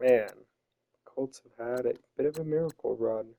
Man, Colts have had a bit of a miracle run.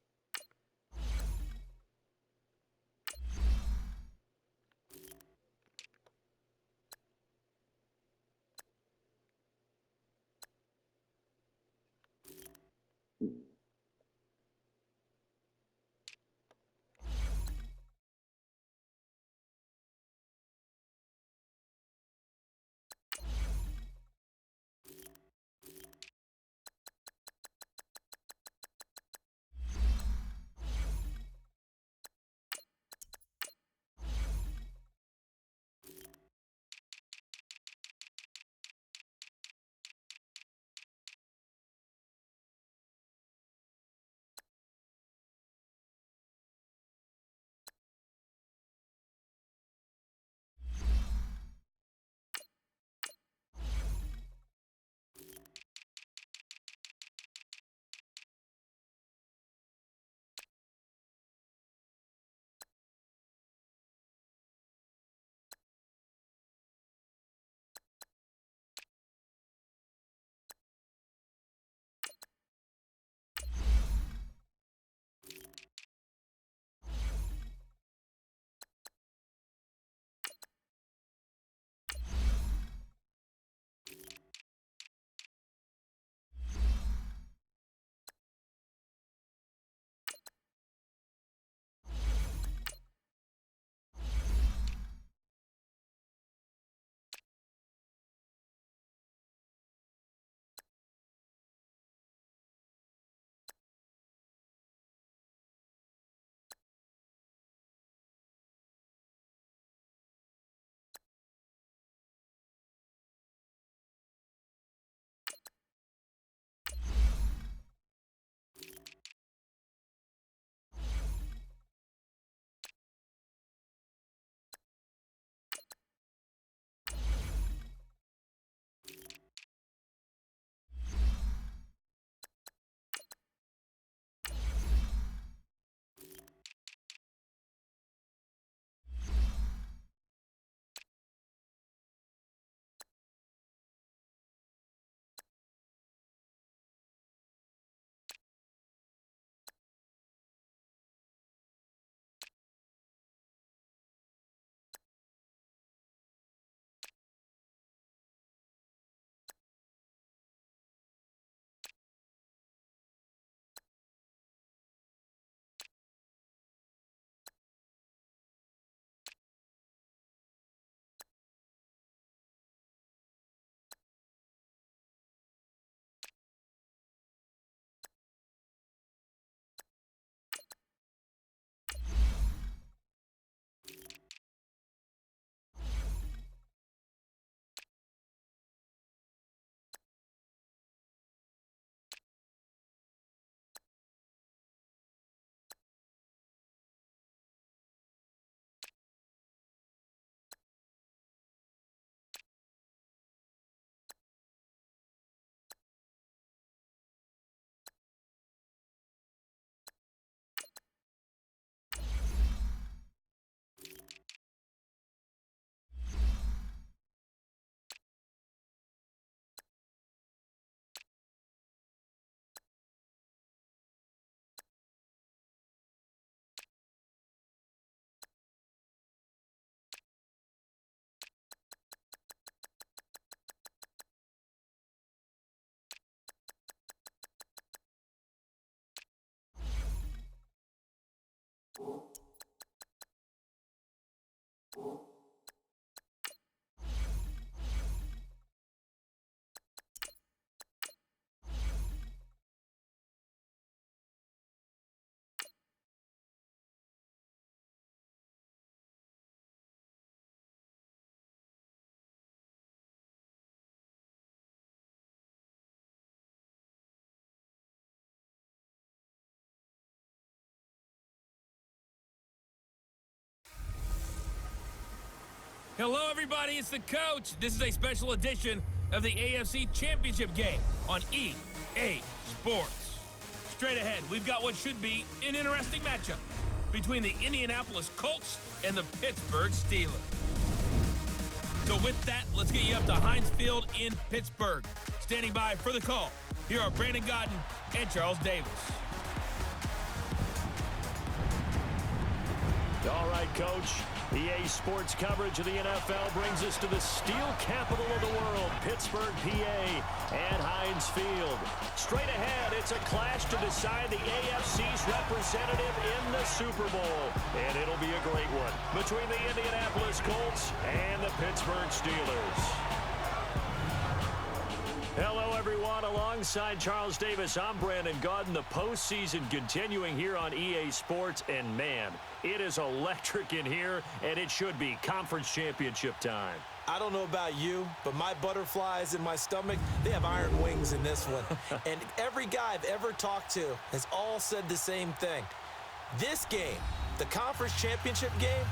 Hello, everybody. It's the coach. This is a special edition of the AFC Championship game on EA Sports. Straight ahead, we've got what should be an interesting matchup between the Indianapolis Colts and the Pittsburgh Steelers. So with that, let's get you up to Heinz Field in Pittsburgh. Standing by for the call, here are Brandon Gaudin and Charles Davis. All right, Coach. EA Sports coverage of the NFL brings us to the steel capital of the world, Pittsburgh, PA, and Heinz Field. Straight ahead, it's a clash to decide the AFC's representative in the Super Bowl. And it'll be a great one between the Indianapolis Colts and the Pittsburgh Steelers. Hello, everyone. Alongside Charles Davis, I'm Brandon Gaudin. The postseason continuing here on EA Sports. And, man, it is electric in here, and it should be conference championship time. I don't know about you, but my butterflies in my stomach, they have iron wings in this one. And every guy I've ever talked to has all said the same thing. This game, the conference championship game,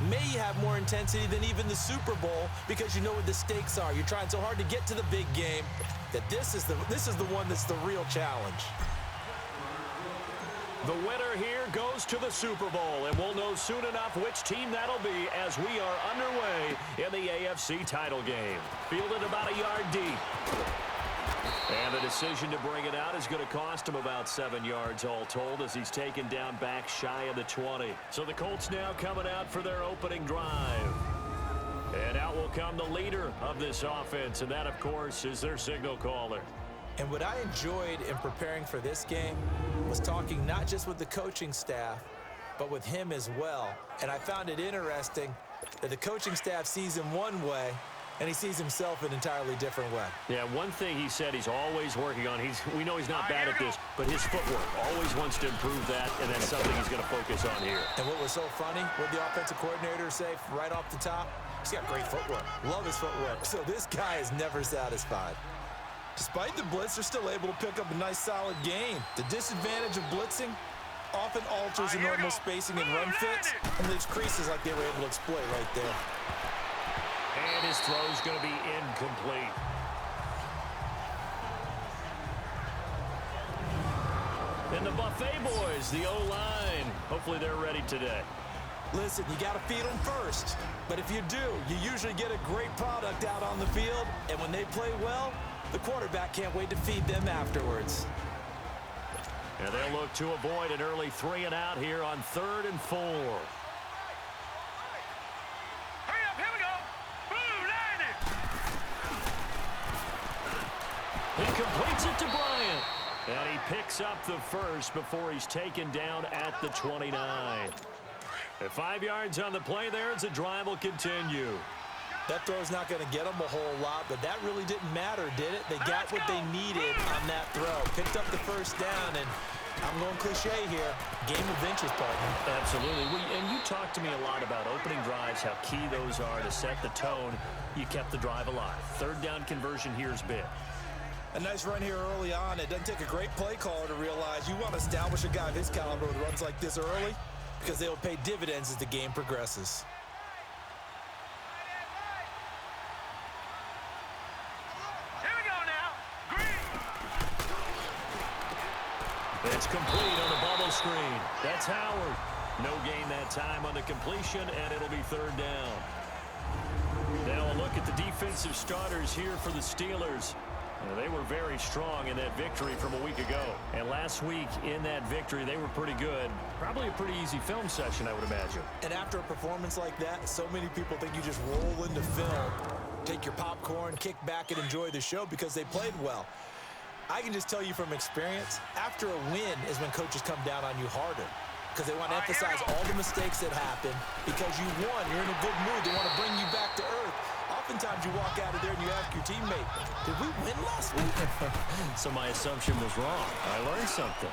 may have more intensity than even the Super Bowl because you know what the stakes are. You're trying so hard to get to the big game that this is the one that's the real challenge. The winner here goes to the Super Bowl, and we'll know soon enough which team that'll be as we are underway in the AFC title game. Fielded about a yard deep. And the decision to bring it out is going to cost him about 7 yards all told as he's taken down back shy of the 20. So the Colts now coming out for their opening drive. And out will come the leader of this offense, and that, of course, is their signal caller. And what I enjoyed in preparing for this game was talking not just with the coaching staff, but with him as well. And I found it interesting that the coaching staff sees him one way, and he sees himself an entirely different way. Yeah, one thing he said he's always working on, we know he's not bad at this, but his footwork, always wants to improve that, and that's something he's going to focus on here. And what was so funny, what the offensive coordinator say right off the top, he's got great footwork. Love his footwork. So this guy is never satisfied. Despite the blitz, they're still able to pick up a nice, solid gain. The disadvantage of blitzing often alters the normal spacing and run fits, and leaves creases like they were able to exploit right there. And his throw's going to be incomplete. And the Buffet boys, the O-line, hopefully they're ready today. Listen, you got to feed them first. But if you do, you usually get a great product out on the field. And when they play well, the quarterback can't wait to feed them afterwards. And they'll look to avoid an early 3 and out here on 3rd and 4. Hurry up, here we go. He completes it to Bryant. And he picks up the first before he's taken down at the 29. And 5 yards on the play there as the drive will continue. That throw's not going to get them a whole lot, but that really didn't matter, did it? They got what they needed on that throw. Picked up the first down, and I'm going cliche here. Game of inches, partner. Absolutely. And you talked to me a lot about opening drives, how key those are to set the tone. You kept the drive alive. 3rd down conversion here is big. A nice run here early on. It doesn't take a great play caller to realize you want to establish a guy of his caliber with runs like this early because they will pay dividends as the game progresses. It's complete on the bubble screen. That's Howard. No gain that time on the completion, and it'll be 3rd down. Now a look at the defensive starters here for the Steelers. They were very strong in that victory from a week ago. And last week in that victory, they were pretty good. Probably a pretty easy film session, I would imagine. And after a performance like that, so many people think you just roll into film, take your popcorn, kick back, and enjoy the show because they played well. I can just tell you from experience, after a win is when coaches come down on you harder because they want to emphasize all the mistakes that happen because you won. You're in a good mood. They want to bring you back to earth. Oftentimes you walk out of there and you ask your teammate, did we win last week? So my assumption was wrong. I learned something.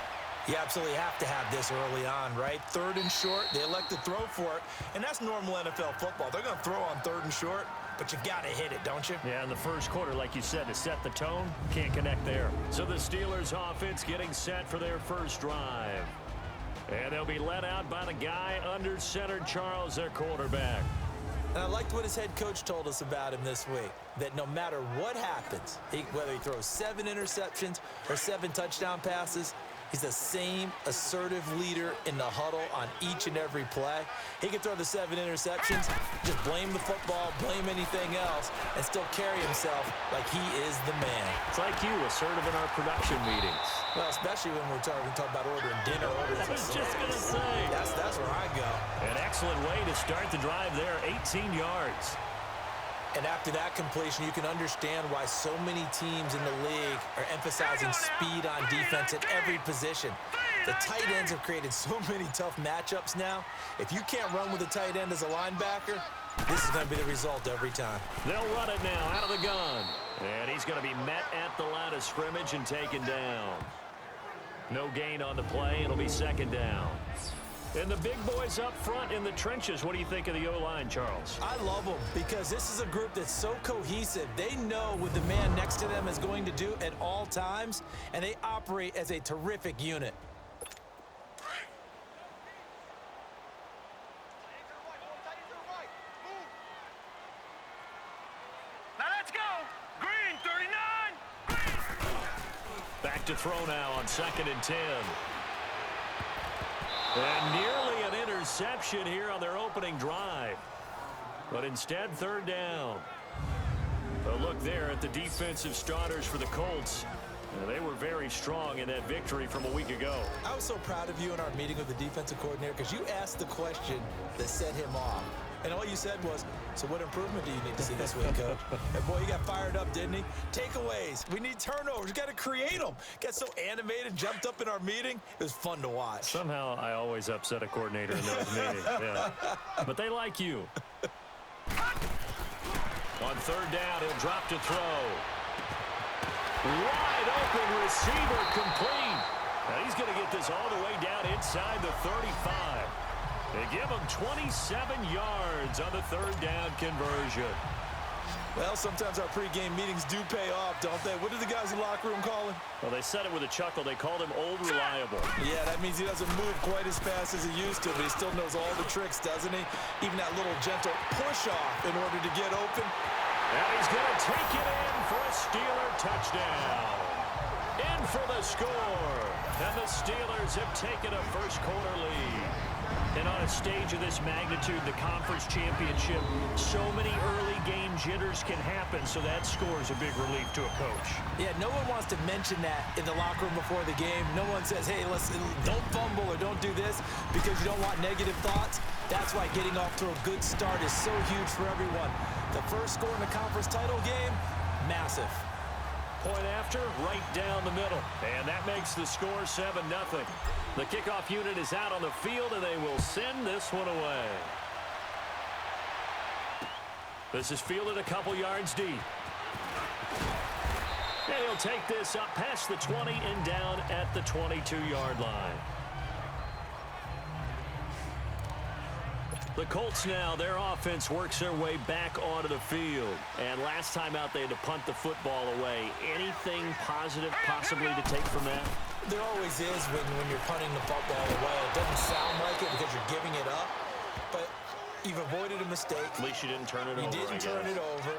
You absolutely have to have this early on, right? 3rd and short, they elect to throw for it, and that's normal NFL football. They're going to throw on 3rd and short, but you've got to hit it, don't you? Yeah, in the first quarter, like you said, to set the tone, can't connect there. So the Steelers offense getting set for their first drive. And they'll be led out by the guy under center, Charles, their quarterback. And I liked what his head coach told us about him this week, that no matter what happens, whether he throws 7 interceptions or 7 touchdown passes, He's the same assertive leader in the huddle on each and every play. He can throw the 7 interceptions, just blame the football, blame anything else, and still carry himself like he is the man. It's like you, assertive in our production meetings. Well, especially when we're talking about ordering dinner. I was just going to say. That's where I go. An excellent way to start the drive there, 18 yards. And after that completion, you can understand why so many teams in the league are emphasizing speed on defense at every position. The tight ends have created so many tough matchups now. If you can't run with a tight end as a linebacker, this is going to be the result every time. They'll run it now out of the gun. And he's going to be met at the line of scrimmage and taken down. No gain on the play. It'll be second down. And the big boys up front in the trenches. What do you think of the O-line, Charles? I love them because this is a group that's so cohesive. They know what the man next to them is going to do at all times, and they operate as a terrific unit. Now let's go. Green, 39. Back to throw now on 2nd and 10. And nearly an interception here on their opening drive. But instead, 3rd down. A look there at the defensive starters for the Colts. They were very strong in that victory from a week ago. I was so proud of you in our meeting with the defensive coordinator because you asked the question that set him off. And all you said was, so what improvement do you need to see this week, Coach? And boy, he got fired up, didn't he? Takeaways. We need turnovers. We got to create them. Got so animated, jumped up in our meeting. It was fun to watch. Somehow I always upset a coordinator in those meetings. Yeah. But they like you. On 3rd down, he'll drop to throw. Wide open receiver complete. Now he's going to get this all the way down inside the 35. They give him 27 yards on the 3rd down conversion. Well, sometimes our pregame meetings do pay off, don't they? What did the guys in the locker room call him? Well, they said it with a chuckle. They called him Old Reliable. Yeah, that means he doesn't move quite as fast as he used to, but he still knows all the tricks, doesn't he? Even that little gentle push-off in order to get open. And he's going to take it in for a Steeler touchdown. In for the score. And the Steelers have taken a first-quarter lead. And on a stage of this magnitude, the conference championship, so many early game jitters can happen, so that score is a big relief to a coach. Yeah, no one wants to mention that in the locker room before the game. No one says, hey, listen, don't fumble or don't do this because you don't want negative thoughts. That's why getting off to a good start is so huge for everyone. The first score in the conference title game, massive. Point after, right down the middle. And that makes the score 7-0. The kickoff unit is out on the field, and they will send this one away. This is fielded a couple yards deep. And he'll take this up past the 20 and down at the 22-yard line. The Colts now, their offense works their way back onto the field. And last time out, they had to punt the football away. Anything positive possibly to take from that? There always is when you're punting the football away. It doesn't sound like it because you're giving it up, but you've avoided a mistake. At least you didn't turn it over. You didn't turn it over,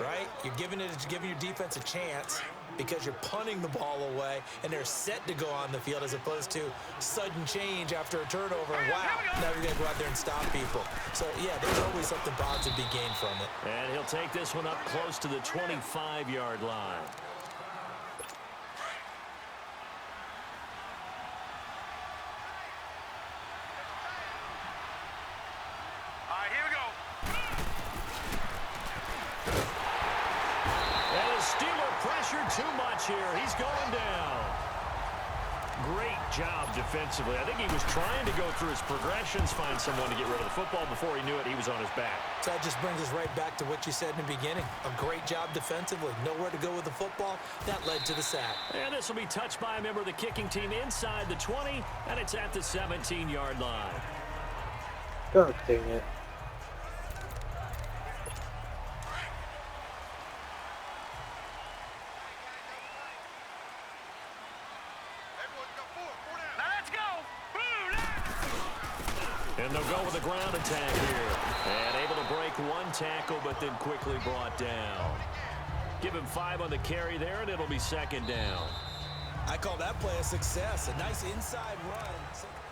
right? You're giving your defense a chance because you're punting the ball away, and they're set to go on the field as opposed to sudden change after a turnover. Wow, now you're going to go out there and stop people. So, yeah, there's always something positive to be gained from it. And he'll take this one up close to the 25-yard line. Too much here. He's going down. Great job defensively. I think he was trying to go through his progressions, find someone to get rid of the football. Before he knew it, he was on his back. So that just brings us right back to what you said in the beginning. A great job defensively. Nowhere to go with the football. That led to the sack. And this will be touched by a member of the kicking team inside the 20, and it's at the 17-yard line. God dang it. And they'll go with a ground attack here. And able to break one tackle, but then quickly brought down. Give him 5 on the carry there, and it'll be second down. I call that play a success. A nice inside run.